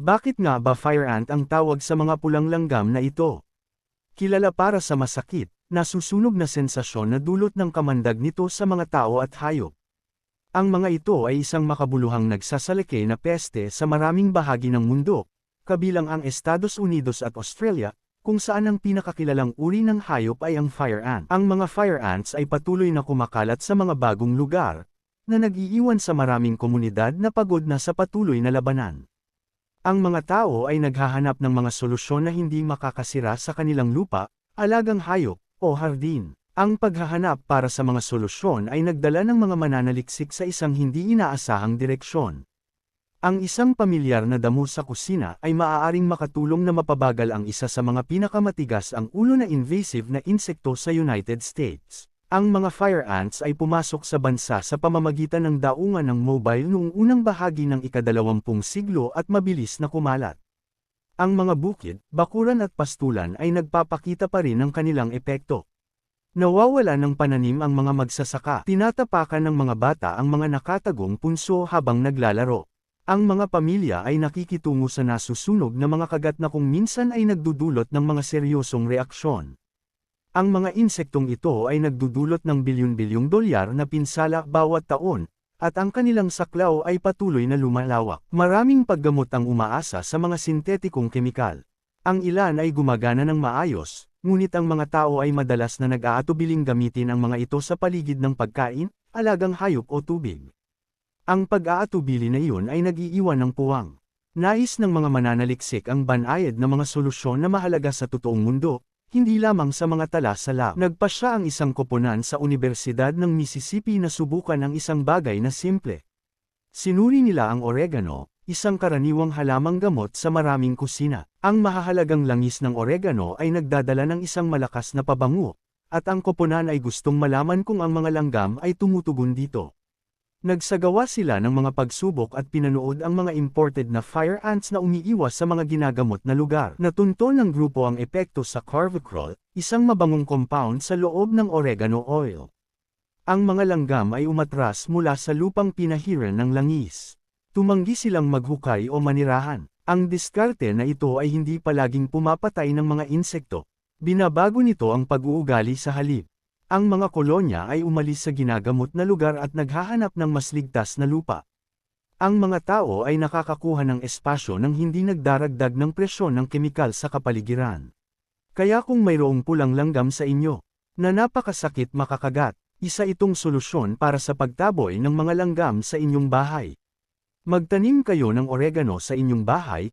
Bakit nga ba fire ant ang tawag sa mga pulang langgam na ito? Kilala para sa masakit, nasusunog na sensasyon na dulot ng kamandag nito sa mga tao at hayop. Ang mga ito ay isang makabuluhang nagsasalaki na peste sa maraming bahagi ng mundo, kabilang ang Estados Unidos at Australia, kung saan ang pinakakilalang uri ng hayop ay ang fire ant. Ang mga fire ants ay patuloy na kumakalat sa mga bagong lugar, na nag-iiwan sa maraming komunidad na pagod na sa patuloy na labanan. Ang mga tao ay naghahanap ng mga solusyon na hindi makakasira sa kanilang lupa, alagang hayop, o hardin. Ang paghahanap para sa mga solusyon ay nagdala ng mga mananaliksik sa isang hindi inaasahang direksyon. Ang isang pamilyar na damo sa kusina ay maaaring makatulong na mapabagal ang isa sa mga pinakamatigas ang ulo na invasive na insekto sa United States. Ang mga fire ants ay pumasok sa bansa sa pamamagitan ng daungan ng mobile noong unang bahagi ng ika-20 siglo at mabilis na kumalat. Ang mga bukid, bakuran at pastulan ay nagpapakita pa rin ng kanilang epekto. Nawawala ng pananim ang mga magsasaka. Tinatapakan ng mga bata ang mga nakatagong punso habang naglalaro. Ang mga pamilya ay nakikitungo sa nasusunog na mga kagat na kung minsan ay nagdudulot ng mga seryosong reaksyon. Ang mga insektong ito ay nagdudulot ng bilyon-bilyong dolyar na pinsala bawat taon, at ang kanilang saklaw ay patuloy na lumalawak. Maraming paggamot ang umaasa sa mga sintetikong kemikal. Ang ilan ay gumagana ng maayos, ngunit ang mga tao ay madalas na nag-aatubiling gamitin ang mga ito sa paligid ng pagkain, alagang hayop o tubig. Ang pag-aatubili na iyon ay nag-iiwan ng puwang. Nais ng mga mananaliksik ang banayad na mga solusyon na mahalaga sa totoong mundo, hindi lamang sa mga tala sa lab. Nagpasya ang isang koponan sa Universidad ng Mississippi na subukan ang isang bagay na simple. Sinuri nila ang oregano, isang karaniwang halamang gamot sa maraming kusina. Ang mahahalagang langis ng oregano ay nagdadala ng isang malakas na pabango, at ang koponan ay gustong malaman kung ang mga langgam ay tumutugon dito. Nagsagawa sila ng mga pagsubok at pinanood ang mga imported na fire ants na umiiwas sa mga ginagamot na lugar. Natunto ng grupo ang epekto sa carvacrol, isang mabangong compound sa loob ng oregano oil. Ang mga langgam ay umatras mula sa lupang pinahiran ng langis. Tumanggi silang maghukay o manirahan. Ang diskarte na ito ay hindi palaging pumapatay ng mga insekto. Binabago nito ang pag-uugali sa halip. Ang mga kolonya ay umalis sa ginagamot na lugar at naghahanap ng mas ligtas na lupa. Ang mga tao ay nakakakuha ng espasyo nang hindi nagdaragdag ng presyon ng kemikal sa kapaligiran. Kaya kung mayroong pulang langgam sa inyo, na napakasakit makakagat, isa itong solusyon para sa pagtaboy ng mga langgam sa inyong bahay. Magtanim kayo ng oregano sa inyong bahay,